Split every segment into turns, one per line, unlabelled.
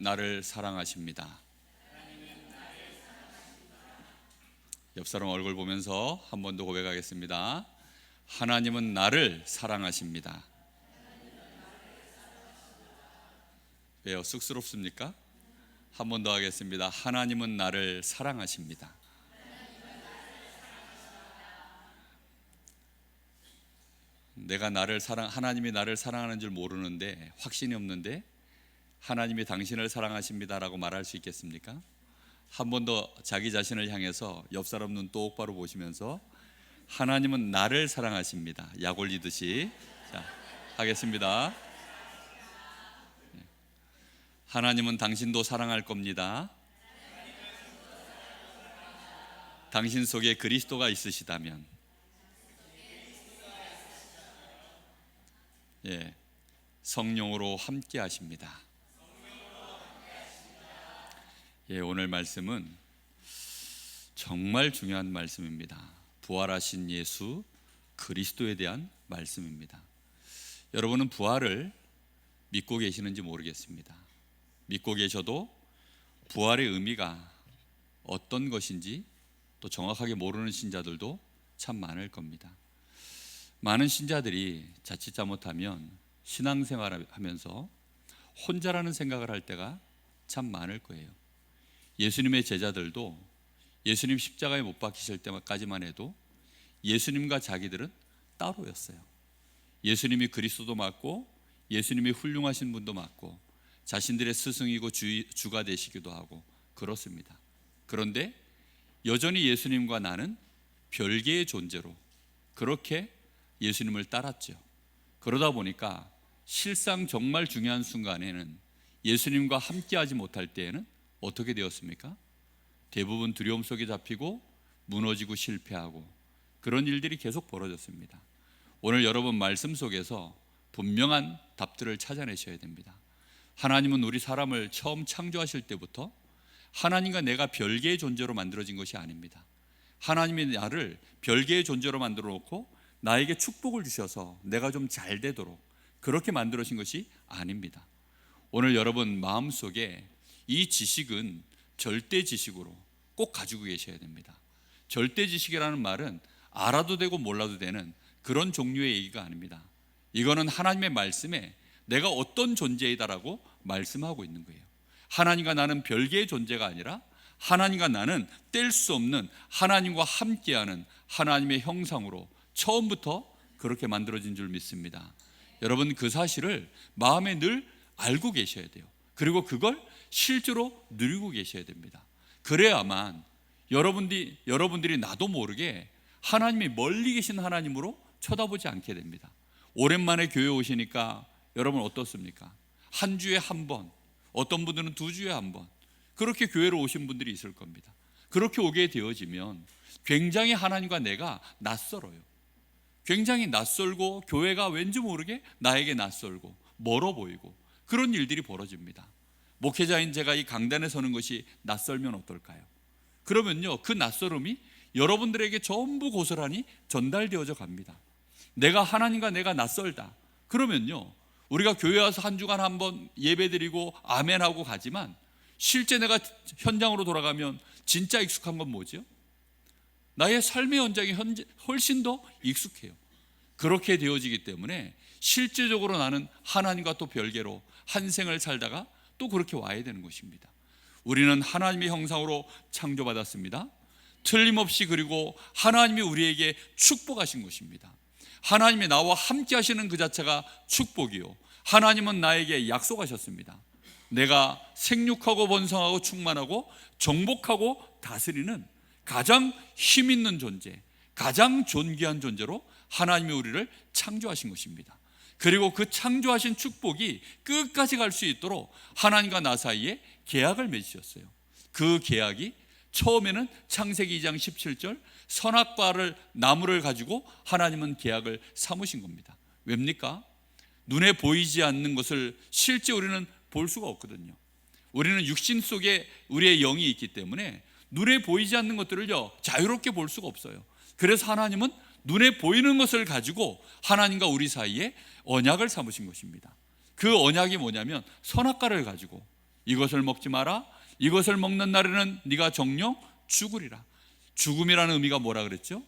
나를 사랑하십니다. 옆 사람 얼굴 보면서 한 번 더 고백하겠습니다. 하나님은 나를 사랑하십니다. 왜요? 쑥스럽습니까? 한 번 더 하겠습니다. 하나님은 나를 사랑하십니다. 하나님이 나를 사랑하는 줄 모르는데, 확신이 없는데 하나님이 당신을 사랑하십니다라고 말할 수 있겠습니까? 한 번 더 자기 자신을 향해서 옆 사람 눈 똑바로 보시면서 하나님은 나를 사랑하십니다. 약 올리듯이. 자, 하겠습니다. 하나님은 당신도 사랑할 겁니다. 당신 속에 그리스도가 있으시다면, 성령으로 함께 하십니다. 오늘 말씀은 정말 중요한 말씀입니다. 부활하신 예수 그리스도에 대한 말씀입니다. 여러분은 부활을 믿고 계시는지 모르겠습니다. 믿고 계셔도 부활의 의미가 어떤 것인지 또 정확하게 모르는 신자들도 참 많을 겁니다. 많은 신자들이 자칫 잘못하면 신앙생활을 하면서 혼자라는 생각을 할 때가 참 많을 거예요. 예수님의 제자들도 예수님 십자가에 못 박히실 때까지만 해도 예수님과 자기들은 따로였어요. 예수님이 그리스도도 맞고 예수님이 훌륭하신 분도 맞고 자신들의 스승이고 주가 되시기도 하고 그렇습니다. 그런데 여전히 예수님과 나는 별개의 존재로 그렇게 예수님을 따랐죠. 그러다 보니까 실상 정말 중요한 순간에는 예수님과 함께하지 못할 때에는 어떻게 되었습니까? 대부분 두려움 속에 잡히고 무너지고 실패하고 그런 일들이 계속 벌어졌습니다. 오늘 여러분 말씀 속에서 분명한 답들을 찾아내셔야 됩니다. 하나님은 우리 사람을 처음 창조하실 때부터 하나님과 내가 별개의 존재로 만들어진 것이 아닙니다. 하나님이 나를 별개의 존재로 만들어 놓고 나에게 축복을 주셔서 내가 좀 잘 되도록 그렇게 만들어진 것이 아닙니다. 오늘 여러분 마음속에 이 지식은 절대 지식으로 꼭 가지고 계셔야 됩니다. 절대 지식이라는 말은 알아도 되고 몰라도 되는 그런 종류의 얘기가 아닙니다. 이거는 하나님의 말씀에 내가 어떤 존재이다라고 말씀하고 있는 거예요. 하나님과 나는 별개의 존재가 아니라 하나님과 나는 뗄 수 없는 하나님과 함께하는 하나님의 형상으로 처음부터 그렇게 만들어진 줄 믿습니다. 여러분 그 사실을 마음에 늘 알고 계셔야 돼요. 그리고 그걸 실제로 누리고 계셔야 됩니다. 그래야만 여러분들이 나도 모르게 하나님이 멀리 계신 하나님으로 쳐다보지 않게 됩니다. 오랜만에 교회 오시니까 여러분 어떻습니까? 한 주에 한 번, 어떤 분들은 2주에 한 번 그렇게 교회로 오신 분들이 있을 겁니다. 그렇게 오게 되어지면 굉장히 하나님과 내가 낯설어요. 굉장히 낯설고 교회가 왠지 모르게 나에게 낯설고 멀어 보이고 그런 일들이 벌어집니다. 목회자인 제가 이 강단에 서는 것이 낯설면 어떨까요? 그러면요 그 낯설음이 여러분들에게 전부 고스란히 전달되어져 갑니다. 내가 하나님과 내가 낯설다 그러면요 우리가 교회 와서 한 주간 한번 예배드리고 아멘하고 가지만 실제 내가 현장으로 돌아가면 진짜 익숙한 건 뭐죠? 나의 삶의 현장이 훨씬 더 익숙해요. 그렇게 되어지기 때문에 실제적으로 나는 하나님과 또 별개로 한 생을 살다가 또 그렇게 와야 되는 것입니다. 우리는 하나님의 형상으로 창조받았습니다. 틀림없이. 그리고 하나님이 우리에게 축복하신 것입니다. 하나님이 나와 함께 하시는 그 자체가 축복이요 하나님은 나에게 약속하셨습니다. 내가 생육하고 번성하고 충만하고 정복하고 다스리는 가장 힘 있는 존재, 가장 존귀한 존재로 하나님이 우리를 창조하신 것입니다. 그리고 그 창조하신 축복이 끝까지 갈 수 있도록 하나님과 나 사이에 계약을 맺으셨어요. 그 계약이 처음에는 창세기 2장 17절 선악과를 나무를 가지고 하나님은 계약을 삼으신 겁니다. 왜입니까? 눈에 보이지 않는 것을 실제 우리는 볼 수가 없거든요. 우리는 육신 속에 우리의 영이 있기 때문에 눈에 보이지 않는 것들을요 자유롭게 볼 수가 없어요. 그래서 하나님은 눈에 보이는 것을 가지고 하나님과 우리 사이에 언약을 삼으신 것입니다. 그 언약이 뭐냐면 선악과를 가지고 이것을 먹지 마라. 이것을 먹는 날에는 네가 정녕 죽으리라. 죽음이라는 의미가 뭐라 그랬죠?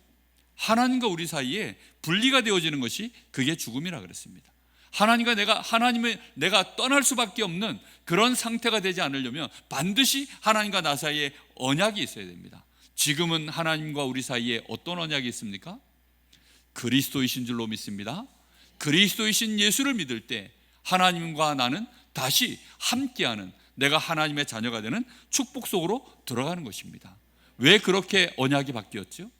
하나님과 우리 사이에 분리가 되어지는 것이 그게 죽음이라 그랬습니다. 하나님을 내가 떠날 수밖에 없는 그런 상태가 되지 않으려면 반드시 하나님과 나 사이에 언약이 있어야 됩니다. 지금은 하나님과 우리 사이에 어떤 언약이 있습니까? 그리스도이신 줄로 믿습니다. 그리스도이신 예수를 믿을 때 하나님과 나는 다시 함께하는, 내가 하나님의 자녀가 되는 축복 속으로 들어가는 것입니다. 왜 그렇게 언약이 바뀌었죠?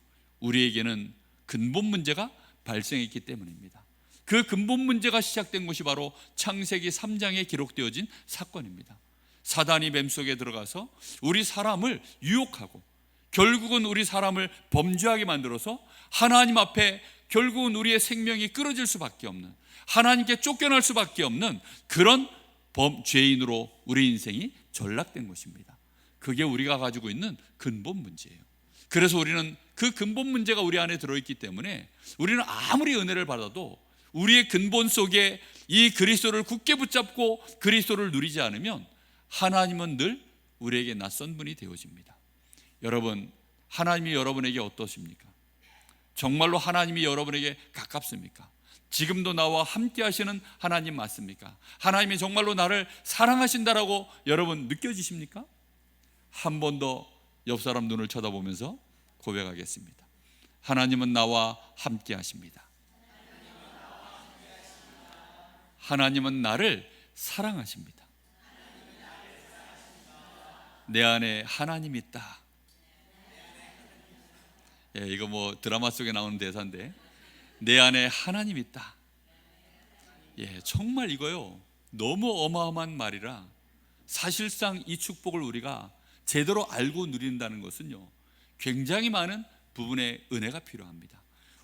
우리에게는 근본 문제가 발생했기 때문입니다. 그 근본 문제가 시작된 것이 바로 창세기 3장에 기록되어진 사건입니다. 사단이 뱀 속에 들어가서 우리 사람을 유혹하고 결국은 우리 사람을 범죄하게 만들어서 하나님 앞에 결국은 우리의 생명이 끊어질 수밖에 없는, 하나님께 쫓겨날 수밖에 없는 그런 죄인으로 우리 인생이 전락된 것입니다. 그게 우리가 가지고 있는 근본 문제예요. 그래서 우리는 그 근본 문제가 우리 안에 들어있기 때문에 우리는 아무리 은혜를 받아도 우리의 근본 속에 이 그리스도를 굳게 붙잡고 그리스도를 누리지 않으면 하나님은 늘 우리에게 낯선 분이 되어집니다. 여러분, 하나님이 여러분에게 어떠십니까? 정말로 하나님이 여러분에게 가깝습니까? 지금도 나와 함께 하시는 하나님 맞습니까? 하나님이 정말로 나를 사랑하신다라고 여러분 느껴지십니까? 한 번 더 옆 사람 눈을 쳐다보면서 고백하겠습니다. 하나님은 나와 함께 하십니다. 하나님은 나를 사랑하십니다. 내 안에 하나님이 있다. 예, 이거 뭐 드라마 속에 나오는 대사인데, 내 안에 하나님이 있다. 예, 정말 이거요, 너무 어마어마한 말이라 사실상 이 축복을 우리가 제대로 알고 누린다는 것은요, 굉장히 많은 부분의 은혜가 필요합니다.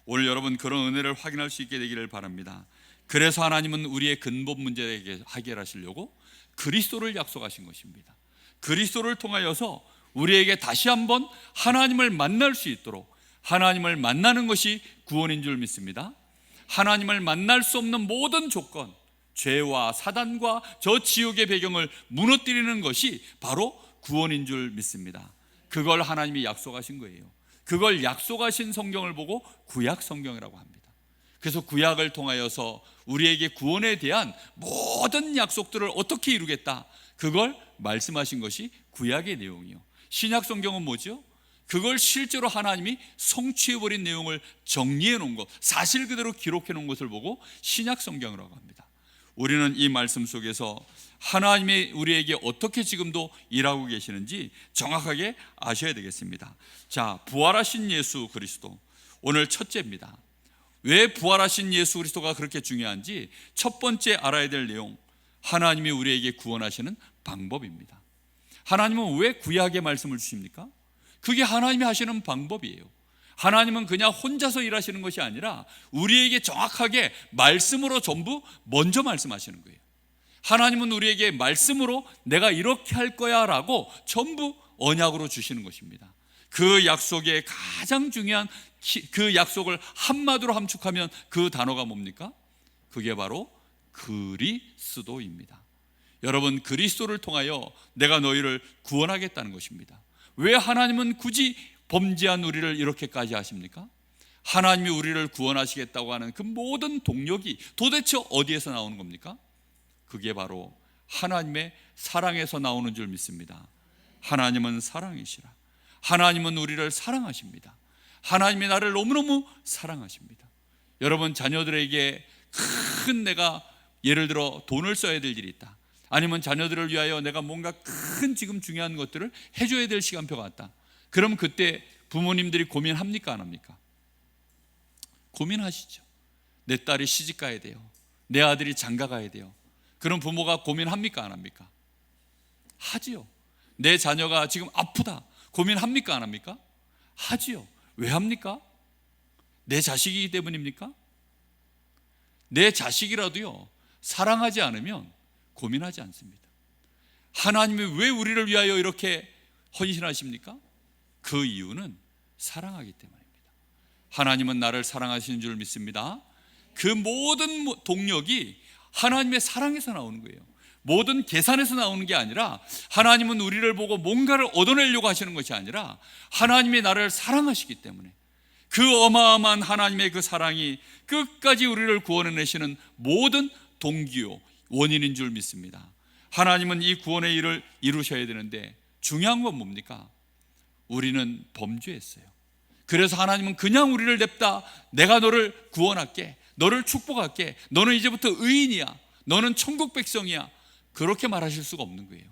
오늘 여러분 그런 은혜를 확인할 수 있게 되기를 바랍니다. 그래서 하나님은 우리의 근본 문제를 해결하시려고 그리스도를 약속하신 것입니다. 그리스도를 통하여서 우리에게 다시 한번 하나님을 만날 수 있도록, 하나님을 만나는 것이 구원인 줄 믿습니다. 하나님을 만날 수 없는 모든 조건, 죄와 사단과 저 지옥의 배경을 무너뜨리는 것이 바로 구원인 줄 믿습니다. 그걸 하나님이 약속하신 거예요. 그걸 약속하신 성경을 보고 구약 성경이라고 합니다. 그래서 구약을 통하여서 우리에게 구원에 대한 모든 약속들을 어떻게 이루겠다, 그걸 말씀하신 것이 구약의 내용이요. 신약 성경은 뭐죠? 그걸 실제로 하나님이 성취해버린 내용을 정리해 놓은 것, 사실 그대로 기록해 놓은 것을 보고 신약 성경이라고 합니다. 우리는 이 말씀 속에서 하나님이 우리에게 어떻게 지금도 일하고 계시는지 정확하게 아셔야 되겠습니다. 자, 부활하신 예수 그리스도, 오늘 첫째입니다. 왜 부활하신 예수 그리스도가 그렇게 중요한지 첫 번째 알아야 될 내용, 하나님이 우리에게 구원하시는 방법입니다. 하나님은 왜 구약의 말씀을 주십니까? 그게 하나님이 하시는 방법이에요. 하나님은 그냥 혼자서 일하시는 것이 아니라 우리에게 정확하게 말씀으로 전부 먼저 말씀하시는 거예요. 하나님은 우리에게 말씀으로 내가 이렇게 할 거야 라고 전부 언약으로 주시는 것입니다. 그 약속의 가장 중요한 그 약속을 한마디로 함축하면 그 단어가 뭡니까? 그게 바로 그리스도입니다. 여러분, 그리스도를 통하여 내가 너희를 구원하겠다는 것입니다. 왜 하나님은 굳이 범죄한 우리를 이렇게까지 하십니까? 하나님이 우리를 구원하시겠다고 하는 그 모든 동력이 도대체 어디에서 나오는 겁니까? 그게 바로 하나님의 사랑에서 나오는 줄 믿습니다. 하나님은 사랑이시라. 하나님은 우리를 사랑하십니다. 하나님이 나를 너무너무 사랑하십니다. 여러분, 자녀들에게 큰, 내가 예를 들어 돈을 써야 될 일이 있다, 아니면 자녀들을 위하여 내가 뭔가 큰 지금 중요한 것들을 해줘야 될 시간표가 왔다. 그럼 그때 부모님들이 고민합니까, 안 합니까? 고민하시죠. 내 딸이 시집 가야 돼요, 내 아들이 장가 가야 돼요. 그럼 부모가 고민합니까, 안 합니까? 하지요. 내 자녀가 지금 아프다, 고민합니까, 안 합니까? 하지요. 왜 합니까? 내 자식이기 때문입니까? 내 자식이라도요, 사랑하지 않으면 고민하지 않습니다. 하나님이 왜 우리를 위하여 이렇게 헌신하십니까? 그 이유는 사랑하기 때문입니다. 하나님은 나를 사랑하시는 줄 믿습니다. 그 모든 동력이 하나님의 사랑에서 나오는 거예요. 모든 계산에서 나오는 게 아니라, 하나님은 우리를 보고 뭔가를 얻어내려고 하시는 것이 아니라 하나님이 나를 사랑하시기 때문에, 그 어마어마한 하나님의 그 사랑이 끝까지 우리를 구원해내시는 모든 동기요, 원인인 줄 믿습니다. 하나님은 이 구원의 일을 이루셔야 되는데, 중요한 건 뭡니까? 우리는 범죄했어요. 그래서 하나님은 그냥 우리를 냅다, 내가 너를 구원할게, 너를 축복할게, 너는 이제부터 의인이야, 너는 천국 백성이야, 그렇게 말하실 수가 없는 거예요.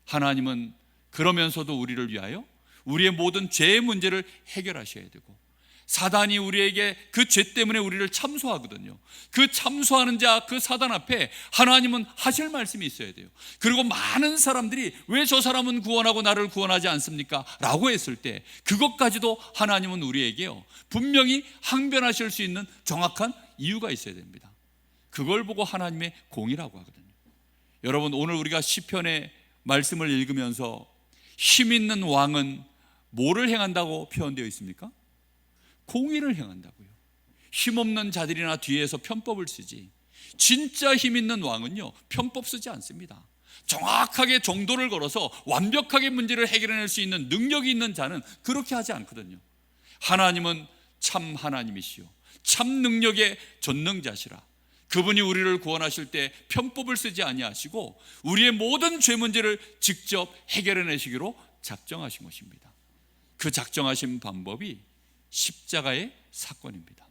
하나님은 그러면서도 우리를 위하여 우리의 모든 죄의 문제를 해결하셔야 되고, 사단이 우리에게 그 죄 때문에 우리를 참소하거든요. 그 참소하는 자, 그 사단 앞에 하나님은 하실 말씀이 있어야 돼요. 그리고 많은 사람들이 왜 저 사람은 구원하고 나를 구원하지 않습니까? 라고 했을 때, 그것까지도 하나님은 우리에게요, 분명히 항변하실 수 있는 정확한 이유가 있어야 됩니다. 그걸 보고 하나님의 공의라고 하거든요. 여러분, 오늘 우리가 시편의 말씀을 읽으면서 힘 있는 왕은 뭐를 행한다고 표현되어 있습니까? 공의를 행한다고요. 힘없는 자들이나 뒤에서 편법을 쓰지, 진짜 힘 있는 왕은요, 편법 쓰지 않습니다. 정확하게 정도를 걸어서 완벽하게 문제를 해결해낼 수 있는 능력이 있는 자는 그렇게 하지 않거든요. 하나님은 참 하나님이시요, 참 능력의 전능자시라. 그분이 우리를 구원하실 때 편법을 쓰지 아니하시고 우리의 모든 죄 문제를 직접 해결해내시기로 작정하신 것입니다. 그 작정하신 방법이 십자가의 사건입니다.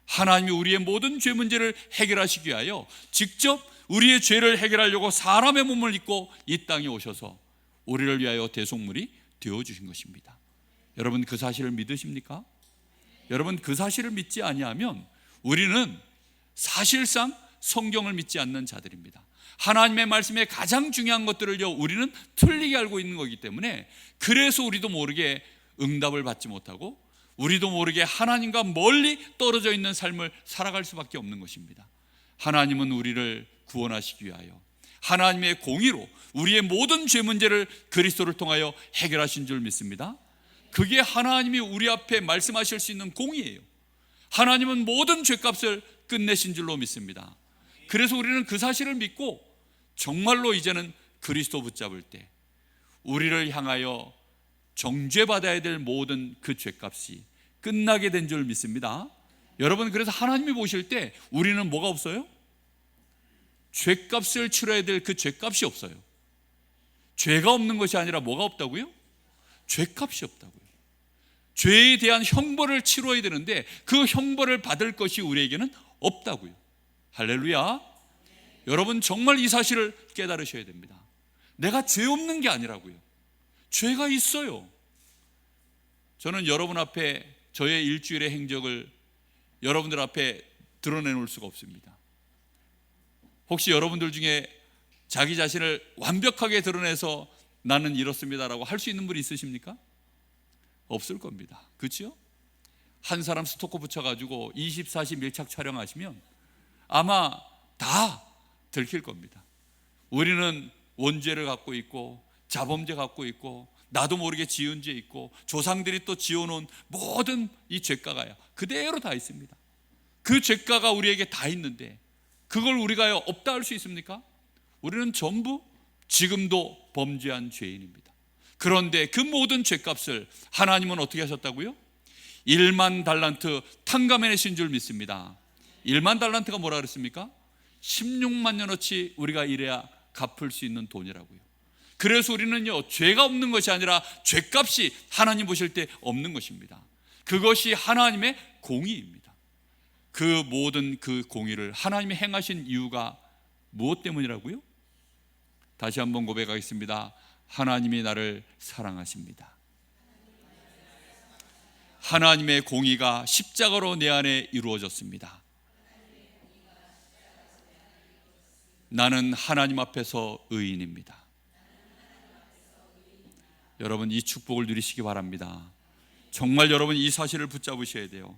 하나님이 우리의 모든 죄 문제를 해결하시기 위하여 직접 우리의 죄를 해결하려고 사람의 몸을 입고 이 땅에 오셔서 우리를 위하여 대속물이 되어주신 것입니다. 여러분, 그 사실을 믿으십니까? 여러분, 그 사실을 믿지 아니하면 우리는 사실상 성경을 믿지 않는 자들입니다. 하나님의 말씀의 가장 중요한 것들을요, 우리는 틀리게 알고 있는 거기 때문에, 그래서 우리도 모르게 응답을 받지 못하고 우리도 모르게 하나님과 멀리 떨어져 있는 삶을 살아갈 수밖에 없는 것입니다. 하나님은 우리를 구원하시기 위하여 하나님의 공의로 우리의 모든 죄 문제를 그리스도를 통하여 해결하신 줄 믿습니다. 그게 하나님이 우리 앞에 말씀하실 수 있는 공의예요. 하나님은 모든 죄값을 끝내신 줄로 믿습니다. 그래서 우리는 그 사실을 믿고 정말로 이제는 그리스도 붙잡을 때 우리를 향하여 정죄받아야 될 모든 그 죄값이 끝나게 된 줄 믿습니다. 여러분, 그래서 하나님이 보실 때 우리는 뭐가 없어요? 죄값을 치러야 될 그 죄값이 없어요. 죄가 없는 것이 아니라 뭐가 없다고요? 죄값이 없다고요. 죄에 대한 형벌을 치러야 되는데 그 형벌을 받을 것이 우리에게는 없다고요. 할렐루야. 여러분, 정말 이 사실을 깨달으셔야 됩니다. 내가 죄 없는 게 아니라고요. 죄가 있어요. 저는 여러분 앞에 저의 일주일의 행적을 여러분들 앞에 드러내놓을 수가 없습니다. 혹시 여러분들 중에 자기 자신을 완벽하게 드러내서 나는 이렇습니다라고 할 수 있는 분이 있으십니까? 없을 겁니다. 그렇죠? 한 사람 스토커 붙여가지고 24시 밀착 촬영하시면 아마 다 들킬 겁니다. 우리는 원죄를 갖고 있고 자범죄 갖고 있고 나도 모르게 지은 죄 있고 조상들이 또 지어놓은 모든 이 죄가가 그대로 다 있습니다. 그 죄가가 우리에게 다 있는데 그걸 우리가 없다 할 수 있습니까? 우리는 전부 지금도 범죄한 죄인입니다. 그런데 그 모든 죄값을 하나님은 어떻게 하셨다고요? 1만 달란트 탕감해내신 줄 믿습니다. 1만 달란트가 뭐라 그랬습니까? 16만 년어치 우리가 일해야 갚을 수 있는 돈이라고요. 그래서 우리는요, 죄가 없는 것이 아니라 죄값이 하나님 보실 때 없는 것입니다. 그것이 하나님의 공의입니다. 그 모든 그 공의를 하나님이 행하신 이유가 무엇 때문이라고요? 다시 한번 고백하겠습니다. 하나님이 나를 사랑하십니다. 하나님의 공의가 십자가로 내 안에 이루어졌습니다. 나는 하나님 앞에서 의인입니다. 여러분, 이 축복을 누리시기 바랍니다. 정말 여러분 이 사실을 붙잡으셔야 돼요.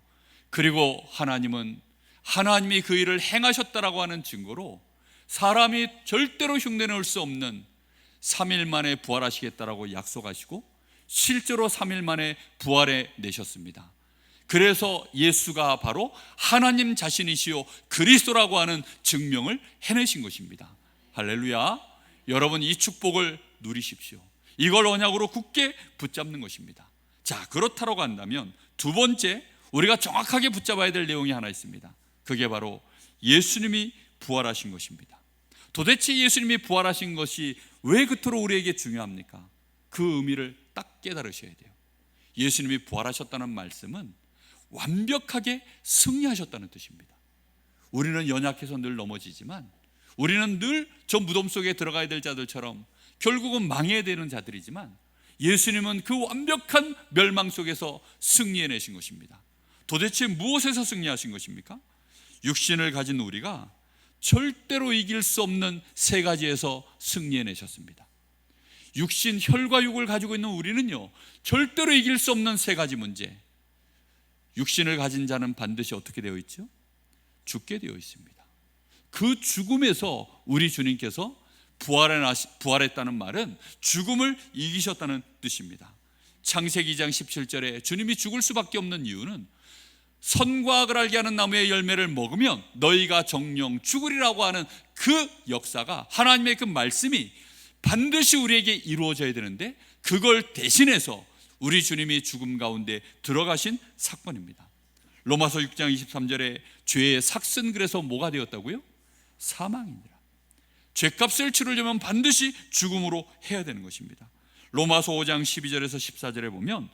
그리고 하나님은 하나님이 그 일을 행하셨다라고 하는 증거로 사람이 절대로 흉내낼 수 없는 3일 만에 부활하시겠다라고 약속하시고 실제로 3일 만에 부활해 내셨습니다. 그래서 예수가 바로 하나님 자신이시요 그리스도라고 하는 증명을 해내신 것입니다. 할렐루야. 여러분 이 축복을 누리십시오. 이걸 언약으로 굳게 붙잡는 것입니다. 자, 그렇다고 한다면 두 번째 우리가 정확하게 붙잡아야 될 내용이 하나 있습니다. 그게 바로 예수님이 부활하신 것입니다. 도대체 예수님이 부활하신 것이 왜 그토록 우리에게 중요합니까? 그 의미를 딱 깨달으셔야 돼요. 예수님이 부활하셨다는 말씀은 완벽하게 승리하셨다는 뜻입니다. 우리는 연약해서 늘 넘어지지만, 우리는 늘 저 무덤 속에 들어가야 될 자들처럼 결국은 망해야 되는 자들이지만, 예수님은 그 완벽한 멸망 속에서 승리해내신 것입니다. 도대체 무엇에서 승리하신 것입니까? 육신을 가진 우리가 절대로 이길 수 없는 세 가지에서 승리해내셨습니다. 육신, 혈과 육을 가지고 있는 우리는요, 절대로 이길 수 없는 세 가지 문제. 육신을 가진 자는 반드시 어떻게 되어 있죠? 죽게 되어 있습니다. 그 죽음에서 우리 주님께서 부활했다는 말은 죽음을 이기셨다는 뜻입니다. 창세기 2장 17절에 주님이 죽을 수밖에 없는 이유는 선과 악을 알게 하는 나무의 열매를 먹으면 너희가 정령 죽으리라고 하는 그 역사가, 하나님의 그 말씀이 반드시 우리에게 이루어져야 되는데, 그걸 대신해서 우리 주님이 죽음 가운데 들어가신 사건입니다. 로마서 6장 23절에 죄의 삭슨, 그래서 뭐가 되었다고요? 사망이니라. 죄값을 치르려면 반드시 죽음으로 해야 되는 것입니다. 로마서 5장 12절에서 14절에 보면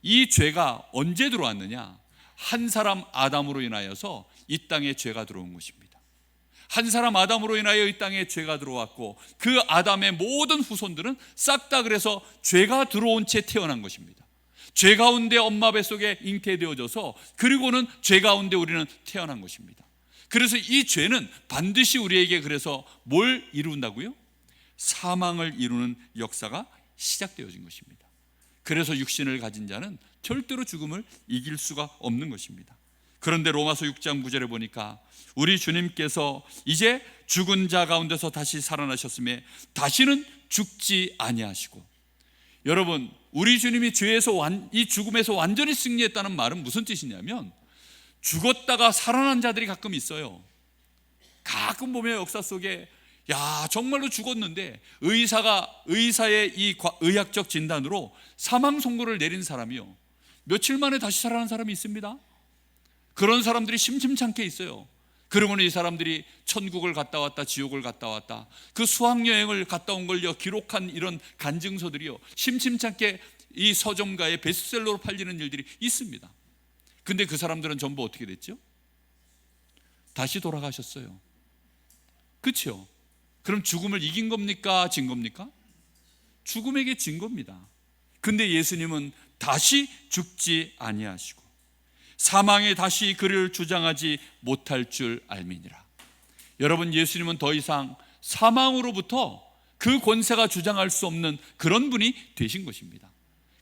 이 죄가 언제 들어왔느냐? 한 사람 아담으로 인하여서 이 땅에 죄가 들어온 것입니다. 한 사람 아담으로 인하여 이 땅에 죄가 들어왔고, 그 아담의 모든 후손들은 싹 다 그래서 죄가 들어온 채 태어난 것입니다. 죄 가운데 엄마 뱃속에 잉태되어져서, 그리고는 죄 가운데 우리는 태어난 것입니다. 그래서 이 죄는 반드시 우리에게 그래서 뭘 이룬다고요? 사망을 이루는 역사가 시작되어진 것입니다. 그래서 육신을 가진 자는 절대로 죽음을 이길 수가 없는 것입니다. 그런데 로마서 6장 9절에 보니까 우리 주님께서 이제 죽은 자 가운데서 다시 살아나셨음에 다시는 죽지 아니하시고, 여러분, 우리 주님이 죄에서 이 죽음에서 완전히 승리했다는 말은 무슨 뜻이냐면, 죽었다가 살아난 자들이 가끔 있어요. 가끔 보면 역사 속에 정말로 죽었는데 의사의 이 의학적 진단으로 사망 선고를 내린 사람이요, 며칠 만에 다시 살아난 사람이 있습니다. 그런 사람들이 심심찮게 있어요. 그러면 이 사람들이 천국을 갔다 왔다, 지옥을 갔다 왔다, 그 수학여행을 갔다 온 걸 기록한 이런 간증서들이요, 심심찮게 이 서점가의 베스트셀러로 팔리는 일들이 있습니다. 근데 그 사람들은 전부 어떻게 됐죠? 다시 돌아가셨어요. 그렇죠? 그럼 죽음을 이긴 겁니까? 진 겁니까? 죽음에게 진 겁니다. 근데 예수님은 다시 죽지 아니하시고 사망에 다시 그를 주장하지 못할 줄 알미니라. 여러분, 예수님은 더 이상 사망으로부터 그 권세가 주장할 수 없는 그런 분이 되신 것입니다.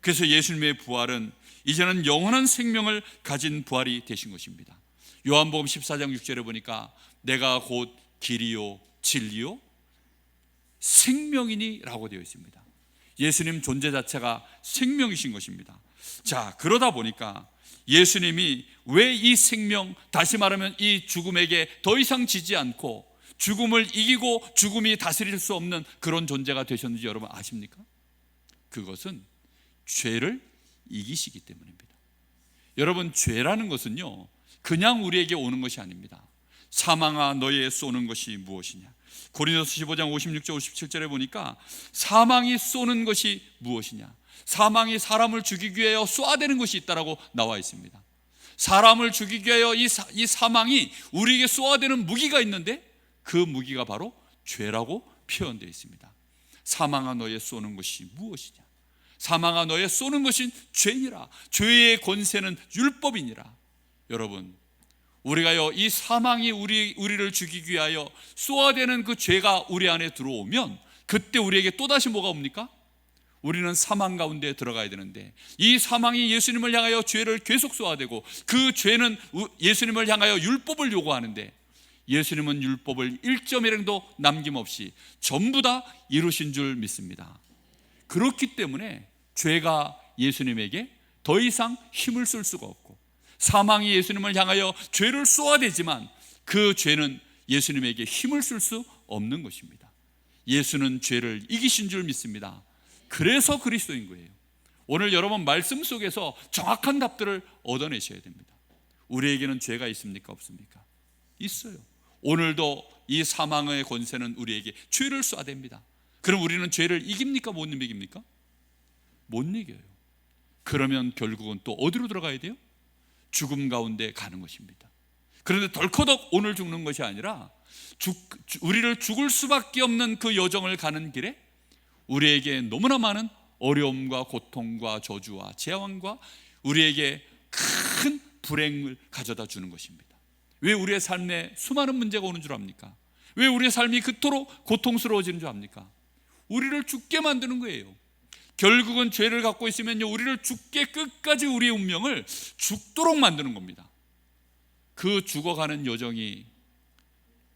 그래서 예수님의 부활은 이제는 영원한 생명을 가진 부활이 되신 것입니다. 요한복음 14장 6절에 보니까 내가 곧 길이요 진리요 생명이니 라고 되어 있습니다. 예수님 존재 자체가 생명이신 것입니다. 자, 그러다 보니까 예수님이 왜 이 생명, 다시 말하면 이 죽음에게 더 이상 지지 않고 죽음을 이기고 죽음이 다스릴 수 없는 그런 존재가 되셨는지 여러분 아십니까? 그것은 죄를 이기시기 때문입니다. 여러분, 죄라는 것은요, 그냥 우리에게 오는 것이 아닙니다. 사망아 너희에 쏘는 것이 무엇이냐? 고린도서 15장 56절 57절에 보니까 사망이 쏘는 것이 무엇이냐? 사망이 사람을 죽이기 위하여 쏘아대는 것이 있다라고 나와 있습니다. 사람을 죽이기 위하여 이 사망이 우리에게 쏘아대는 무기가 있는데, 그 무기가 바로 죄라고 표현되어 있습니다. 사망아 너희에 쏘는 것이 무엇이냐? 사망아 너희에 쏘는 것은 죄니라. 죄의 권세는 율법이니라. 여러분, 우리가요, 이 사망이 우리를 죽이기 위하여 쏘아대는 그 죄가 우리 안에 들어오면, 그때 우리에게 또다시 뭐가 옵니까? 우리는 사망 가운데 들어가야 되는데, 이 사망이 예수님을 향하여 죄를 계속 쏘아대고, 그 죄는 예수님을 향하여 율법을 요구하는데, 예수님은 율법을 1.1행도 남김없이 전부 다 이루신 줄 믿습니다. 그렇기 때문에 죄가 예수님에게 더 이상 힘을 쓸 수가 없고, 사망이 예수님을 향하여 죄를 쏘아대지만 그 죄는 예수님에게 힘을 쓸 수 없는 것입니다. 예수는 죄를 이기신 줄 믿습니다. 그래서 그리스도인 거예요. 오늘 여러분 말씀 속에서 정확한 답들을 얻어내셔야 됩니다. 우리에게는 죄가 있습니까? 없습니까? 있어요. 오늘도 이 사망의 권세는 우리에게 죄를 쏘아댑니다. 그럼 우리는 죄를 이깁니까? 못 이깁니까? 못 이겨요. 그러면 결국은 또 어디로 들어가야 돼요? 죽음 가운데 가는 것입니다. 그런데 덜커덕 오늘 죽는 것이 아니라 우리를 죽을 수밖에 없는 그 여정을 가는 길에 우리에게 너무나 많은 어려움과 고통과 저주와 재앙과 우리에게 큰 불행을 가져다 주는 것입니다. 왜 우리의 삶에 수많은 문제가 오는 줄 압니까? 왜 우리의 삶이 그토록 고통스러워지는 줄 압니까? 우리를 죽게 만드는 거예요. 결국은 죄를 갖고 있으면요, 우리를 죽게, 끝까지 우리의 운명을 죽도록 만드는 겁니다. 그 죽어가는 여정이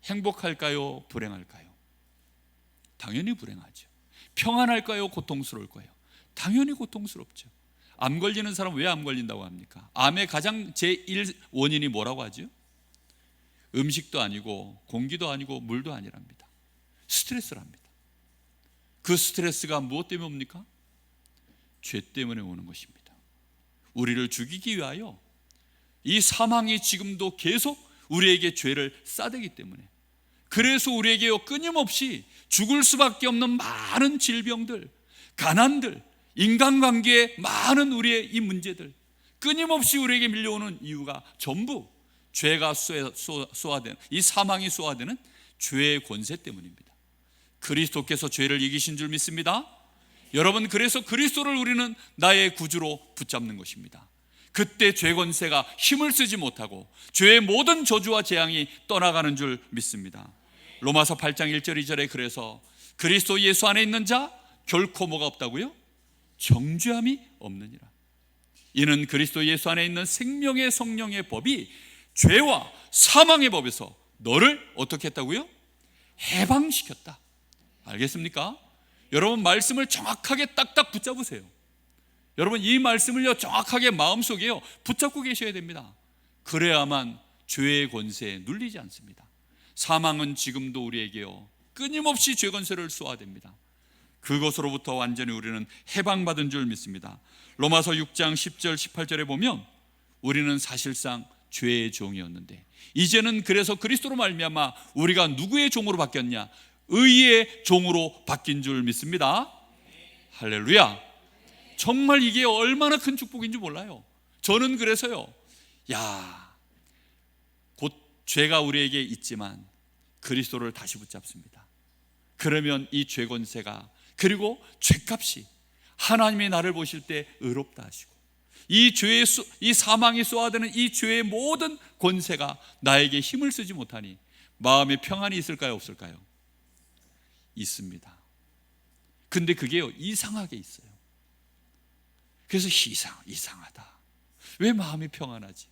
행복할까요? 불행할까요? 당연히 불행하죠. 평안할까요? 고통스러울까요? 당연히 고통스럽죠. 암 걸리는 사람 왜 암 걸린다고 합니까? 암의 가장 제1 원인이 뭐라고 하죠? 음식도 아니고 공기도 아니고 물도 아니랍니다. 스트레스랍니다. 그 스트레스가 무엇 때문에 옵니까? 죄 때문에 오는 것입니다. 우리를 죽이기 위하여 이 사망이 지금도 계속 우리에게 죄를 싸대기 때문에, 그래서 우리에게 끊임없이 죽을 수밖에 없는 많은 질병들, 가난들, 인간관계의 많은 우리의 이 문제들, 끊임없이 우리에게 밀려오는 이유가 전부 죄가 쏘아대는, 이 사망이 쏘아대는 죄의 권세 때문입니다. 그리스도께서 죄를 이기신 줄 믿습니다. 여러분, 그래서 그리스도를 우리는 나의 구주로 붙잡는 것입니다. 그때 죄 권세가 힘을 쓰지 못하고 죄의 모든 저주와 재앙이 떠나가는 줄 믿습니다. 로마서 8장 1절 2절에 그래서 그리스도 예수 안에 있는 자 결코 뭐가 없다고요? 정죄함이 없느니라. 이는 그리스도 예수 안에 있는 생명의 성령의 법이 죄와 사망의 법에서 너를 어떻게 했다고요? 해방시켰다. 알겠습니까? 여러분, 말씀을 정확하게 딱딱 붙잡으세요. 여러분, 이 말씀을요 정확하게 마음속에요 붙잡고 계셔야 됩니다. 그래야만 죄의 권세에 눌리지 않습니다. 사망은 지금도 우리에게요 끊임없이 죄 권세를 쏘아댑니다. 그것으로부터 완전히 우리는 해방받은 줄 믿습니다. 로마서 6장 10절 18절에 보면 우리는 사실상 죄의 종이었는데 이제는 그래서 그리스도로 말미암아 우리가 누구의 종으로 바뀌었냐? 의의 종으로 바뀐 줄 믿습니다. 할렐루야. 정말 이게 얼마나 큰 축복인지 몰라요. 저는 그래서요, 곧 죄가 우리에게 있지만 그리스도를 다시 붙잡습니다. 그러면 이 죄 권세가, 그리고 죄값이 하나님이 나를 보실 때 의롭다 하시고 이 죄의 이 사망이 쏘아대는 이 죄의 모든 권세가 나에게 힘을 쓰지 못하니 마음에 평안이 있을까요? 없을까요? 있습니다. 근데 그게요 이상하게 있어요. 그래서 이상하다. 왜 마음이 평안하지?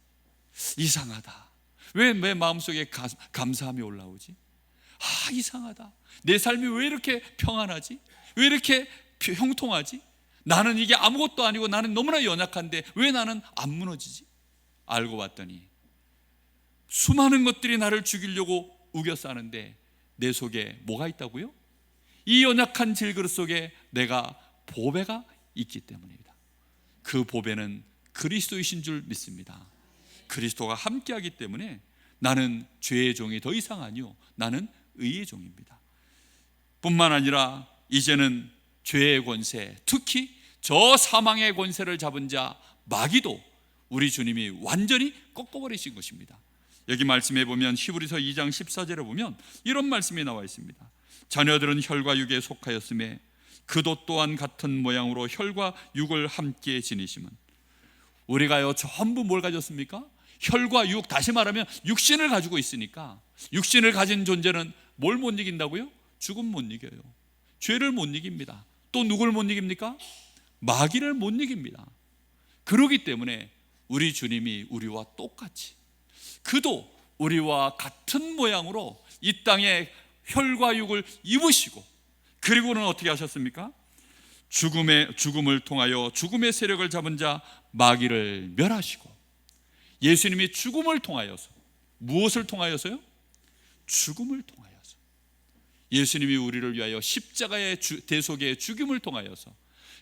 이상하다. 왜 마음속에 감사함이 올라오지? 이상하다. 내 삶이 왜 이렇게 평안하지? 왜 이렇게 형통하지? 나는 이게 아무것도 아니고 나는 너무나 연약한데 왜 나는 안 무너지지? 알고 봤더니 수많은 것들이 나를 죽이려고 우겨 싸는데 내 속에 뭐가 있다고요? 이 연약한 질그릇 속에 내가 보배가 있기 때문입니다. 그 보배는 그리스도이신 줄 믿습니다. 그리스도가 함께하기 때문에 나는 죄의 종이 더 이상 아니요 나는 의의 종입니다. 뿐만 아니라 이제는 죄의 권세, 특히 저 사망의 권세를 잡은 자 마귀도 우리 주님이 완전히 꺾어버리신 것입니다. 여기 말씀해 보면 히브리서 2장 14절에 보면 이런 말씀이 나와 있습니다. 자녀들은 혈과 육에 속하였음에 그도 또한 같은 모양으로 혈과 육을 함께 지니심은, 우리가요 전부 뭘 가졌습니까? 혈과 육, 다시 말하면 육신을 가지고 있으니까 육신을 가진 존재는 뭘 못 이긴다고요? 죽음 못 이겨요. 죄를 못 이깁니다. 또 누굴 못 이깁니까? 마귀를 못 이깁니다. 그렇기 때문에 우리 주님이 우리와 똑같이, 그도 우리와 같은 모양으로 이 땅에 혈과 육을 입으시고, 그리고는 어떻게 하셨습니까? 죽음을 통하여 죽음의 세력을 잡은 자 마귀를 멸하시고, 예수님이 죽음을 통하여서, 무엇을 통하여서요? 죽음을 통하여서 예수님이 우리를 위하여 십자가의 대속의 죽임을 통하여서,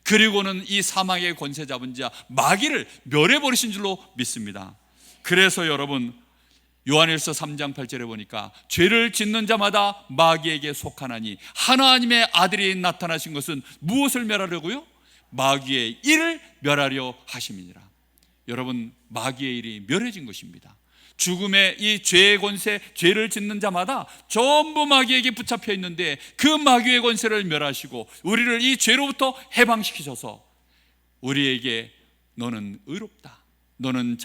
그리고는 이 사망의 권세 잡은 자 마귀를 멸해버리신 줄로 믿습니다. 그래서 여러분, 요한일서 3장 8절에 보니까 죄를 짓는 자마다 마귀에게 속하나니 하나님의 아들이 나타나신 것은 무엇을 멸하려고요? 마귀의 일을 멸하려 하심이니라. 여러분, 마귀의 일이 멸해진 것입니다. 죽음의 이 죄의 권세, 죄를 짓는 자마다 전부 마귀에게 붙잡혀 있는데 그 마귀의 권세를 멸하시고 우리를 이 죄로부터 해방시키셔서 우리에게 너는 의롭다, 너는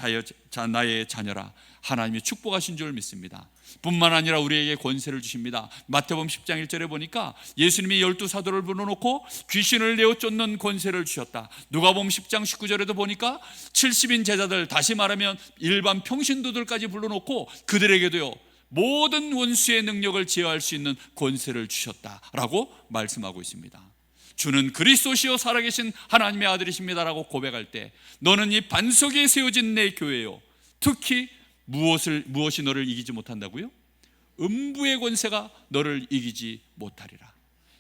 나의 자녀라, 하나님이 축복하신 줄 믿습니다. 뿐만 아니라 우리에게 권세를 주십니다. 마태복음 10장 1절에 보니까 예수님이 12사도를 불러놓고 귀신을 내어 쫓는 권세를 주셨다. 누가복음 10장 19절에도 보니까 70인 제자들, 다시 말하면 일반 평신도들까지 불러놓고 그들에게도요 모든 원수의 능력을 제어할 수 있는 권세를 주셨다라고 말씀하고 있습니다. 주는 그리스도시요 살아계신 하나님의 아들이십니다라고 고백할 때, 너는 이 반석에 세워진 내 교회요, 특히 무엇이 너를 이기지 못한다고요? 음부의 권세가 너를 이기지 못하리라.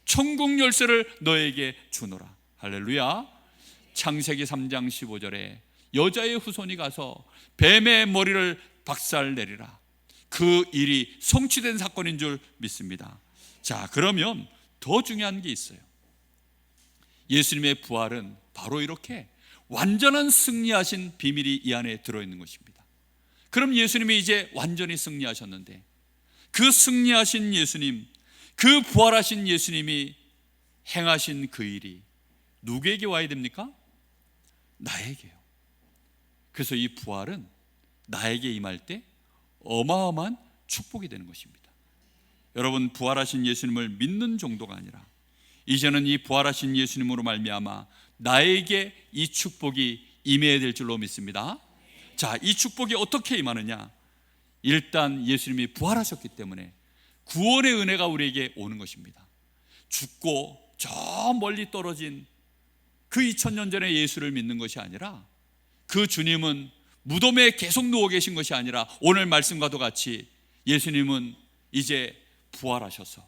천국 열쇠를 너에게 주노라. 할렐루야. 창세기 3장 15절에 여자의 후손이 가서 뱀의 머리를 박살내리라. 그 일이 성취된 사건인 줄 믿습니다. 자, 그러면 더 중요한 게 있어요. 예수님의 부활은 바로 이렇게 완전한 승리하신 비밀이 이 안에 들어있는 것입니다. 그럼 예수님이 이제 완전히 승리하셨는데, 그 승리하신 예수님, 그 부활하신 예수님이 행하신 그 일이 누구에게 와야 됩니까? 나에게요. 그래서 이 부활은 나에게 임할 때 어마어마한 축복이 되는 것입니다. 여러분, 부활하신 예수님을 믿는 정도가 아니라 이제는 이 부활하신 예수님으로 말미암아 나에게 이 축복이 임해야 될 줄로 믿습니다. 자, 이 축복이 어떻게 임하느냐? 일단 예수님이 부활하셨기 때문에 구원의 은혜가 우리에게 오는 것입니다. 죽고 저 멀리 떨어진 그 2000년 전에 예수를 믿는 것이 아니라, 그 주님은 무덤에 계속 누워 계신 것이 아니라 오늘 말씀과도 같이 예수님은 이제 부활하셔서,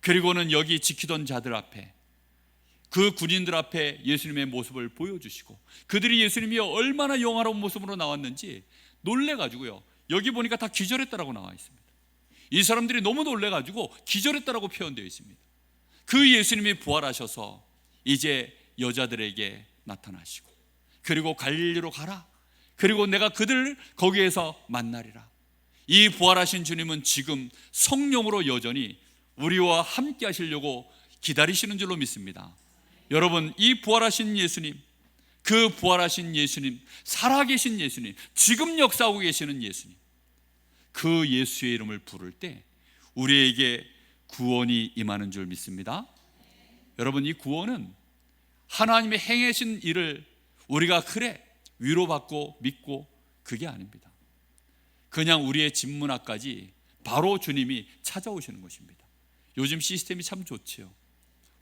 그리고는 여기 지키던 자들 앞에, 그 군인들 앞에 예수님의 모습을 보여주시고, 그들이 예수님이 얼마나 영화로운 모습으로 나왔는지 놀래가지고요, 여기 보니까 다 기절했다라고 나와 있습니다. 이 사람들이 너무 놀래가지고 기절했다라고 표현되어 있습니다. 그 예수님이 부활하셔서 이제 여자들에게 나타나시고, 그리고 갈릴리로 가라, 그리고 내가 그들을 거기에서 만나리라. 이 부활하신 주님은 지금 성령으로 여전히 우리와 함께 하시려고 기다리시는 줄로 믿습니다. 여러분, 이 부활하신 예수님, 그 부활하신 예수님, 살아계신 예수님, 지금 역사하고 계시는 예수님, 그 예수의 이름을 부를 때 우리에게 구원이 임하는 줄 믿습니다. 여러분, 이 구원은 하나님의 행하신 일을 우리가 그래 위로받고 믿고 그게 아닙니다. 그냥 우리의 집 문 앞까지 바로 주님이 찾아오시는 것입니다. 요즘 시스템이 참 좋지요.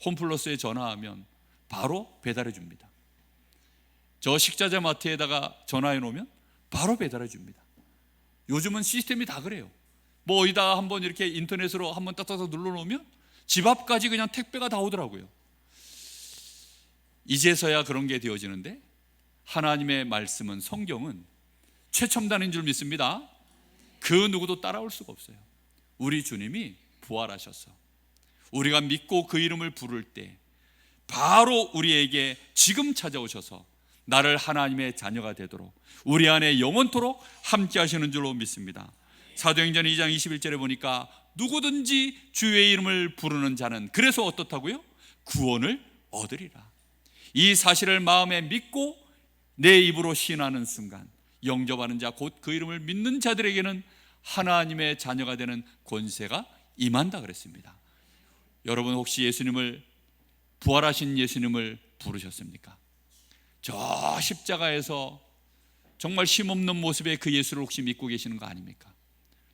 홈플러스에 전화하면 바로 배달해 줍니다. 저 식자재 마트에다가 전화해 놓으면 바로 배달해 줍니다. 요즘은 시스템이 다 그래요. 뭐 어디다 한번 이렇게 인터넷으로 한번 따따따 눌러 놓으면 집 앞까지 그냥 택배가 다 오더라고요. 이제서야 그런 게 되어지는데, 하나님의 말씀은, 성경은 최첨단인 줄 믿습니다. 그 누구도 따라올 수가 없어요. 우리 주님이 부활하셔서 우리가 믿고 그 이름을 부를 때 바로 우리에게 지금 찾아오셔서 나를 하나님의 자녀가 되도록 우리 안에 영원토록 함께 하시는 줄로 믿습니다. 사도행전 2장 21절에 보니까 누구든지 주의 이름을 부르는 자는, 그래서 어떻다고요? 구원을 얻으리라. 이 사실을 마음에 믿고 내 입으로 시인하는 순간, 영접하는 자, 곧 그 이름을 믿는 자들에게는 하나님의 자녀가 되는 권세가 임한다 그랬습니다. 여러분, 혹시 예수님을, 부활하신 예수님을 부르셨습니까? 저 십자가에서 정말 힘없는 모습의 그 예수를 혹시 믿고 계시는 거 아닙니까?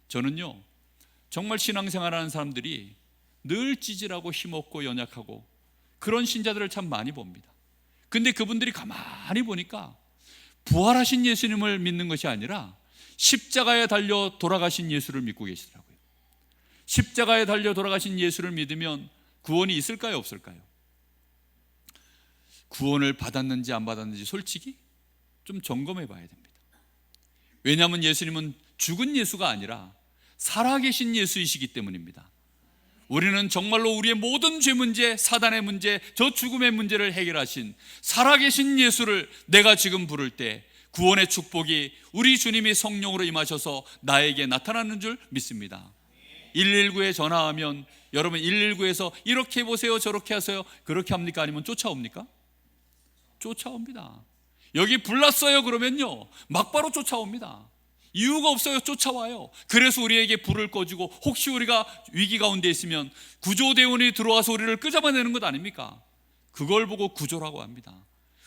저는요, 정말 신앙생활하는 사람들이 늘 찌질하고 힘없고 연약하고 그런 신자들을 참 많이 봅니다. 근데 그분들이 가만히 보니까 부활하신 예수님을 믿는 것이 아니라 십자가에 달려 돌아가신 예수를 믿고 계시더라고요. 십자가에 달려 돌아가신 예수를 믿으면 구원이 있을까요, 없을까요? 구원을 받았는지 안 받았는지 솔직히 좀 점검해 봐야 됩니다. 왜냐하면 예수님은 죽은 예수가 아니라 살아계신 예수이시기 때문입니다. 우리는 정말로 우리의 모든 죄 문제, 사단의 문제, 저 죽음의 문제를 해결하신 살아계신 예수를 내가 지금 부를 때 구원의 축복이 우리 주님이 성령으로 임하셔서 나에게 나타나는 줄 믿습니다. 119에 전화하면 여러분 119에서 이렇게 해보세요, 저렇게 하세요, 그렇게 합니까? 아니면 쫓아옵니까? 쫓아옵니다. 여기 불났어요 그러면요 막바로 쫓아옵니다. 이유가 없어요. 쫓아와요. 그래서 우리에게 불을 꺼주고 혹시 우리가 위기 가운데 있으면 구조대원이 들어와서 우리를 끄잡아내는 것 아닙니까? 그걸 보고 구조라고 합니다.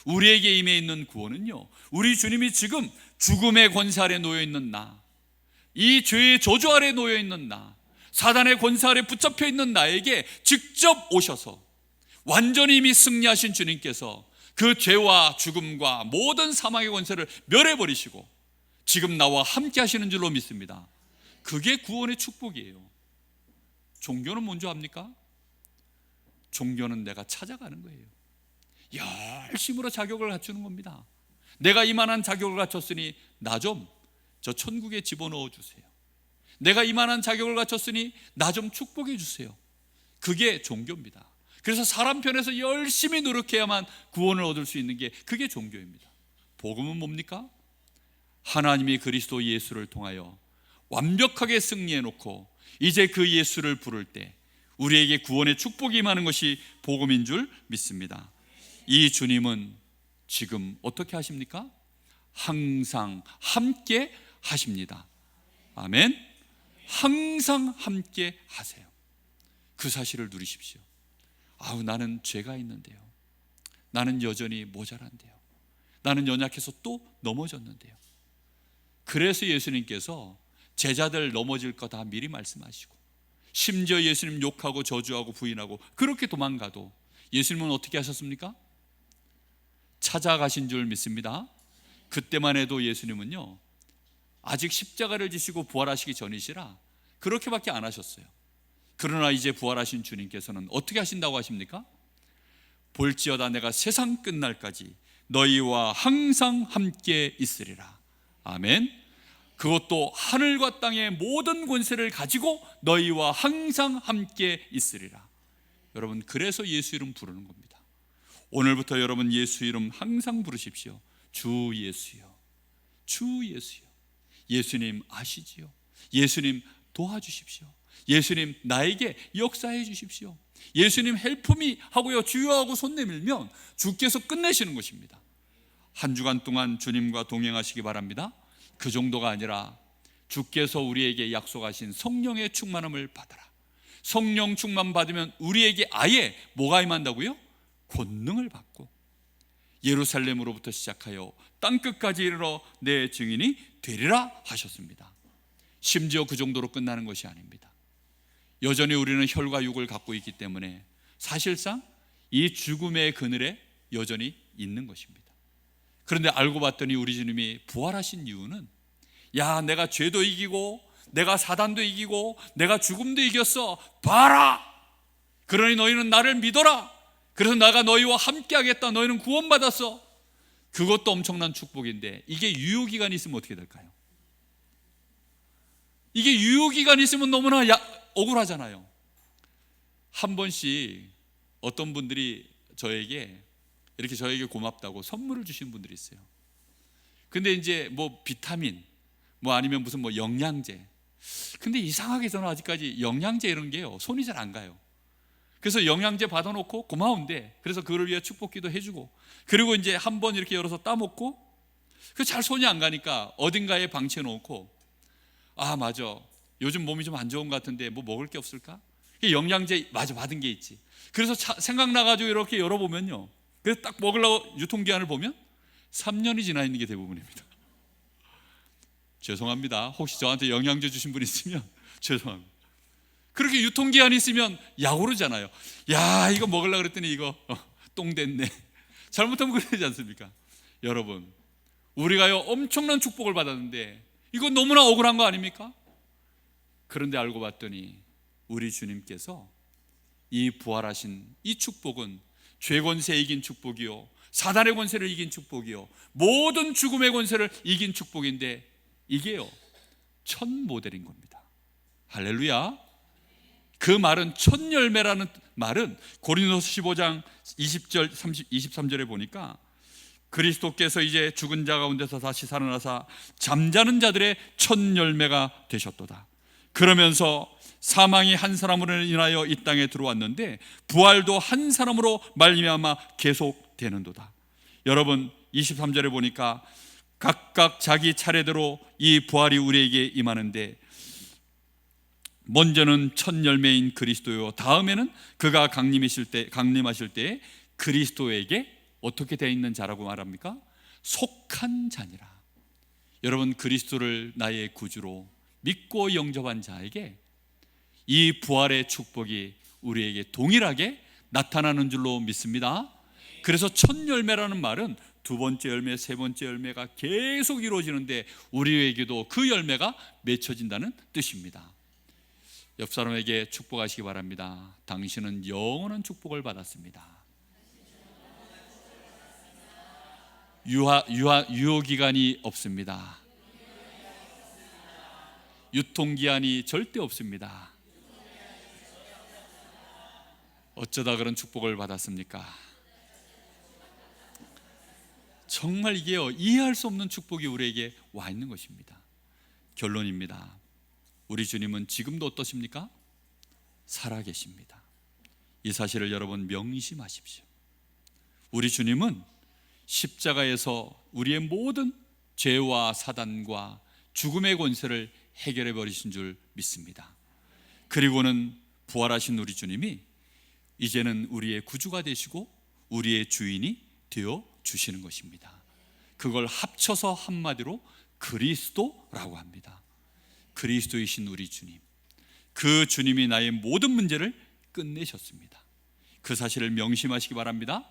우리에게 임해 있는 구원은요, 우리 주님이 지금 죽음의 권세 아래 놓여 있는 나, 이 죄의 저주 아래 놓여 있는 나, 사단의 권세 아래 붙잡혀 있는 나에게 직접 오셔서 완전히 이미 승리하신 주님께서 그 죄와 죽음과 모든 사망의 권세를 멸해버리시고 지금 나와 함께 하시는 줄로 믿습니다. 그게 구원의 축복이에요. 종교는 뭔지 압니까? 종교는 내가 찾아가는 거예요. 열심으로 자격을 갖추는 겁니다. 내가 이만한 자격을 갖췄으니 나 좀 저 천국에 집어넣어 주세요. 내가 이만한 자격을 갖췄으니 나 좀 축복해 주세요. 그게 종교입니다. 그래서 사람 편에서 열심히 노력해야만 구원을 얻을 수 있는 게 그게 종교입니다. 복음은 뭡니까? 하나님이 그리스도 예수를 통하여 완벽하게 승리해 놓고 이제 그 예수를 부를 때 우리에게 구원의 축복이 임하는 것이 복음인 줄 믿습니다. 이 주님은 지금 어떻게 하십니까? 항상 함께 하십니다. 아멘. 항상 함께 하세요. 그 사실을 누리십시오. 아우, 나는 죄가 있는데요, 나는 여전히 모자란데요, 나는 연약해서 또 넘어졌는데요. 그래서 예수님께서 제자들 넘어질 거 다 미리 말씀하시고, 심지어 예수님 욕하고 저주하고 부인하고 그렇게 도망가도 예수님은 어떻게 하셨습니까? 찾아가신 줄 믿습니다. 그때만 해도 예수님은요 아직 십자가를 지시고 부활하시기 전이시라 그렇게밖에 안 하셨어요. 그러나 이제 부활하신 주님께서는 어떻게 하신다고 하십니까? 볼지어다 내가 세상 끝날까지 너희와 항상 함께 있으리라. 아멘. 그것도 하늘과 땅의 모든 권세를 가지고 너희와 항상 함께 있으리라. 여러분, 그래서 예수 이름 부르는 겁니다. 오늘부터 여러분 예수 이름 항상 부르십시오. 주 예수요, 주 예수요. 예수님 아시지요? 예수님 도와주십시오. 예수님 나에게 역사해 주십시오. 예수님 헬프미 하고요 주여하고 손 내밀면 주께서 끝내시는 것입니다. 한 주간 동안 주님과 동행하시기 바랍니다. 그 정도가 아니라 주께서 우리에게 약속하신 성령의 충만함을 받아라. 성령 충만 받으면 우리에게 아예 뭐가 임한다고요? 권능을 받고 예루살렘으로부터 시작하여 땅끝까지 이르러 내 증인이 되리라 하셨습니다. 심지어 그 정도로 끝나는 것이 아닙니다. 여전히 우리는 혈과 육을 갖고 있기 때문에 사실상 이 죽음의 그늘에 여전히 있는 것입니다. 그런데 알고 봤더니 우리 주님이 부활하신 이유는, 야, 내가 죄도 이기고 내가 사단도 이기고 내가 죽음도 이겼어, 봐라, 그러니 너희는 나를 믿어라, 그래서 내가 너희와 함께 하겠다, 너희는 구원받았어. 그것도 엄청난 축복인데 이게 유효기간이 있으면 어떻게 될까요? 이게 유효기간이 있으면 너무나 억울하잖아요. 한 번씩 어떤 분들이 저에게 고맙다고 선물을 주신 분들이 있어요. 근데 이제 뭐 비타민 뭐 아니면 무슨 뭐 영양제, 근데 이상하게 저는 아직까지 영양제 이런 게요 손이 잘 안 가요. 그래서 영양제 받아놓고 고마운데, 그래서 그를 위해 축복기도 해주고, 그리고 이제 한번 이렇게 열어서 따먹고 그 잘 손이 안 가니까 어딘가에 방치해 놓고, 아 맞아, 요즘 몸이 좀 안 좋은 것 같은데 뭐 먹을 게 없을까? 영양제 맞아, 받은 게 있지. 그래서 생각나가지고 이렇게 열어보면요, 그래서 딱 먹으려고 유통기한을 보면 3년이 지나 있는 게 대부분입니다. 죄송합니다. 혹시 저한테 영양제 주신 분 있으면 죄송합니다. 그렇게 유통기한이 있으면 약오르잖아요. 야, 이거 먹으려고 그랬더니 이거 똥 됐네. 잘못하면 그러지 않습니까? 여러분, 우리가요 엄청난 축복을 받았는데 이거 너무나 억울한 거 아닙니까? 그런데 알고 봤더니 우리 주님께서 이 부활하신 이 축복은 죄 권세 이긴 축복이요, 사단의 권세를 이긴 축복이요, 모든 죽음의 권세를 이긴 축복인데, 이게요 첫 모델인 겁니다. 할렐루야. 그 말은 첫 열매라는 말은 고린도서 15장 20절 23절에 보니까 그리스도께서 이제 죽은 자 가운데서 다시 살아나사 잠자는 자들의 첫 열매가 되셨도다. 그러면서 사망이 한 사람으로 인하여 이 땅에 들어왔는데 부활도 한 사람으로 말미암아 계속되는도다. 여러분 23절에 보니까 각각 자기 차례대로 이 부활이 우리에게 임하는데, 먼저는 첫 열매인 그리스도요, 다음에는 그가 강림하실 때 그리스도에게 어떻게 되어 있는 자라고 말합니까? 속한 자니라. 여러분 그리스도를 나의 구주로 믿고 영접한 자에게 이 부활의 축복이 우리에게 동일하게 나타나는 줄로 믿습니다. 그래서 첫 열매라는 말은 두 번째 열매, 세 번째 열매가 계속 이루어지는데 우리에게도 그 열매가 맺혀진다는 뜻입니다. 옆 사람에게 축복하시기 바랍니다. 당신은 영원한 축복을 받았습니다. 유효기간이 없습니다. 유통기한이 절대 없습니다. 어쩌다 그런 축복을 받았습니까? 정말 이게요, 이해할 수 없는 축복이 우리에게 와 있는 것입니다. 결론입니다. 우리 주님은 지금도 어떠십니까? 살아계십니다. 이 사실을 여러분 명심하십시오. 우리 주님은 십자가에서 우리의 모든 죄와 사단과 죽음의 권세를 해결해 버리신 줄 믿습니다. 그리고는 부활하신 우리 주님이 이제는 우리의 구주가 되시고 우리의 주인이 되어 주시는 것입니다. 그걸 합쳐서 한마디로 그리스도라고 합니다. 그리스도이신 우리 주님, 그 주님이 나의 모든 문제를 끝내셨습니다. 그 사실을 명심하시기 바랍니다.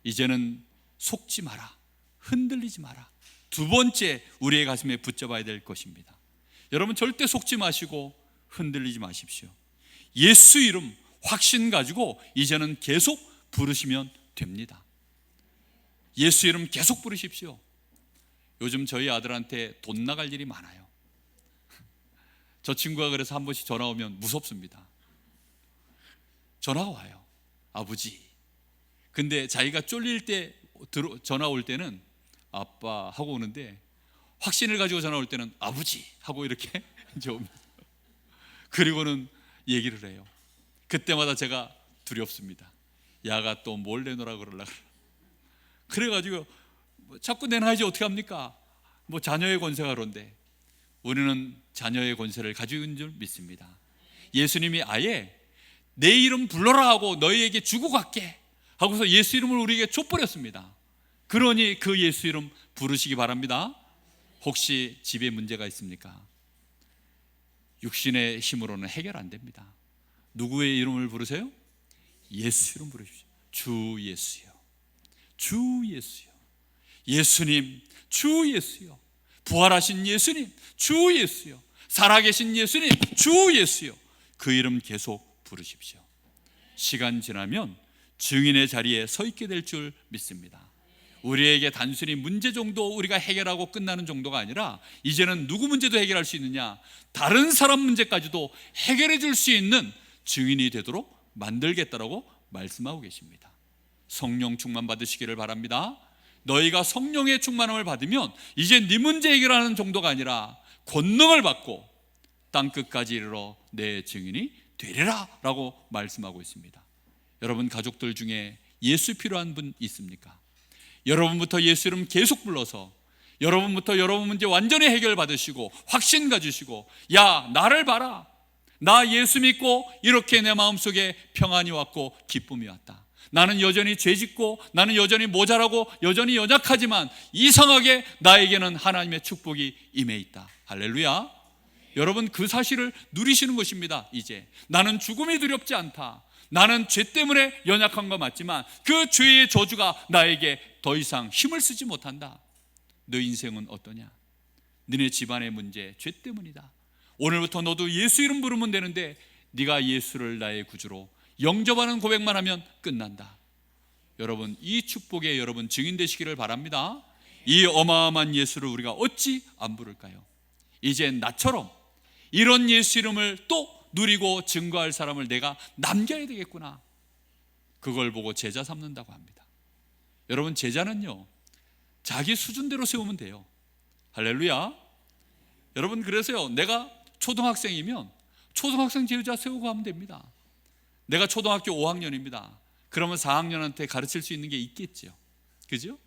이제는 속지 마라, 흔들리지 마라. 두 번째 우리의 가슴에 붙잡아야 될 것입니다. 여러분 절대 속지 마시고 흔들리지 마십시오. 예수 이름 확신 가지고 이제는 계속 부르시면 됩니다. 예수 이름 계속 부르십시오. 요즘 저희 아들한테 돈 나갈 일이 많아요. 저 친구가 그래서 한 번씩 전화 오면 무섭습니다. 전화가 와요. 아버지. 근데 자기가 쫄릴 때 전화 올 때는 아빠 하고 오는데, 확신을 가지고 전화 올 때는 아버지 하고 이렇게 이제 옵니다. 그리고는 얘기를 해요. 그때마다 제가 두렵습니다. 야가 또 뭘 내놓으라 그러려고. 그래가지고 자꾸 내놔야지 어떻게 합니까? 자녀의 권세가 그런데 우리는 자녀의 권세를 가지고 있는 줄 믿습니다. 예수님이 아예 내 이름 불러라 하고 너희에게 주고 갈게 하고서 예수 이름을 우리에게 줘버렸습니다. 그러니 그 예수 이름 부르시기 바랍니다. 혹시 집에 문제가 있습니까? 육신의 힘으로는 해결 안 됩니다. 누구의 이름을 부르세요? 예수 이름 부르십시오. 주 예수요, 주 예수요, 예수님, 주 예수요, 부활하신 예수님, 주 예수요, 살아계신 예수님, 주 예수요. 그 이름 계속 부르십시오. 시간 지나면 증인의 자리에 서 있게 될 줄 믿습니다. 우리에게 단순히 문제 정도 우리가 해결하고 끝나는 정도가 아니라 이제는 누구 문제도 해결할 수 있느냐, 다른 사람 문제까지도 해결해 줄 수 있는 증인이 되도록 만들겠다라고 말씀하고 계십니다. 성령 충만 받으시기를 바랍니다. 너희가 성령의 충만함을 받으면 이제 네 문제 해결하는 정도가 아니라 권능을 받고 땅끝까지 이르러 내 증인이 되리라 라고 말씀하고 있습니다. 여러분 가족들 중에 예수 필요한 분 있습니까? 여러분부터 예수 이름 계속 불러서 여러분부터 여러분 문제 완전히 해결받으시고 확신 가지시고, 야 나를 봐라, 나 예수 믿고 이렇게 내 마음속에 평안이 왔고 기쁨이 왔다. 나는 여전히 죄짓고 나는 여전히 모자라고 여전히 연약하지만 이상하게 나에게는 하나님의 축복이 임해 있다. 할렐루야. 여러분 그 사실을 누리시는 것입니다. 이제 나는 죽음이 두렵지 않다. 나는 죄 때문에 연약한 거 맞지만 그 죄의 저주가 나에게 더 이상 힘을 쓰지 못한다. 너 인생은 어떠냐? 너네 집안의 문제 죄 때문이다. 오늘부터 너도 예수 이름 부르면 되는데 네가 예수를 나의 구주로 영접하는 고백만 하면 끝난다. 여러분, 이 축복에 여러분 증인 되시기를 바랍니다. 이 어마어마한 예수를 우리가 어찌 안 부를까요? 이제 나처럼 이런 예수 이름을 또 누리고 증거할 사람을 내가 남겨야 되겠구나. 그걸 보고 제자 삼는다고 합니다. 여러분, 제자는요 자기 수준대로 세우면 돼요. 할렐루야. 여러분, 그래서요 내가 초등학생이면 초등학생 제자 세우고 하면 됩니다. 내가 초등학교 5학년입니다. 그러면 4학년한테 가르칠 수 있는 게 있겠죠. 그죠?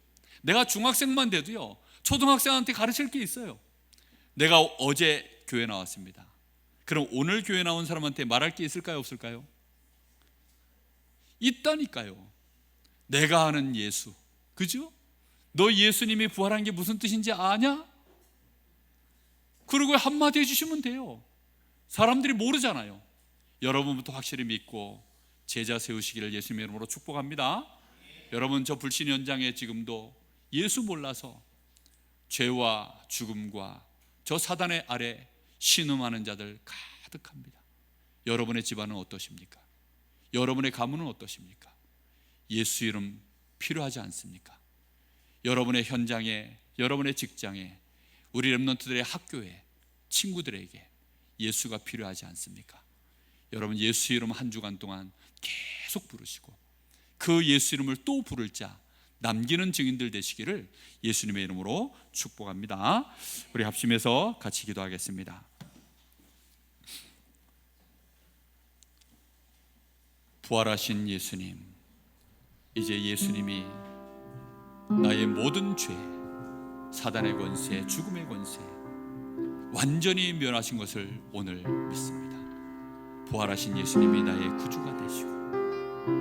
내가 중학생만 돼도요 초등학생한테 가르칠 게 있어요. 내가 어제 교회 나왔습니다. 그럼 오늘 교회 나온 사람한테 말할 게 있을까요, 없을까요? 있다니까요. 내가 아는 예수, 그죠? 너 예수님이 부활한 게 무슨 뜻인지 아냐? 그리고 한마디 해주시면 돼요. 사람들이 모르잖아요. 여러분부터 확실히 믿고 제자 세우시기를 예수님의 이름으로 축복합니다. 여러분, 저 불신 현장에 지금도 예수 몰라서 죄와 죽음과 저 사단의 아래 신음하는 자들 가득합니다. 여러분의 집안은 어떠십니까? 여러분의 가문은 어떠십니까? 예수 이름 필요하지 않습니까? 여러분의 현장에, 여러분의 직장에, 우리 렘넌트들의 학교에, 친구들에게 예수가 필요하지 않습니까? 여러분, 예수 이름 한 주간 동안 계속 부르시고 그 예수 이름을 또 부를 자 남기는 증인들 되시기를 예수님의 이름으로 축복합니다. 우리 합심해서 같이 기도하겠습니다. 부활하신 예수님, 이제 예수님이 나의 모든 죄, 사단의 권세, 죽음의 권세 완전히 면하신 것을 오늘 믿습니다. 부활하신 예수님이 나의 구주가 되시고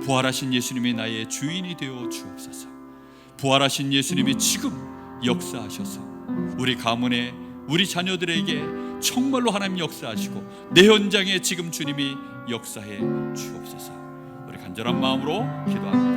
부활하신 예수님이 나의 주인이 되어 주옵소서. 부활하신 예수님이 지금 역사하셔서 우리 가문에, 우리 자녀들에게 정말로 하나님 역사하시고 내 현장에 지금 주님이 역사해 주옵소서. 우리 간절한 마음으로 기도합니다.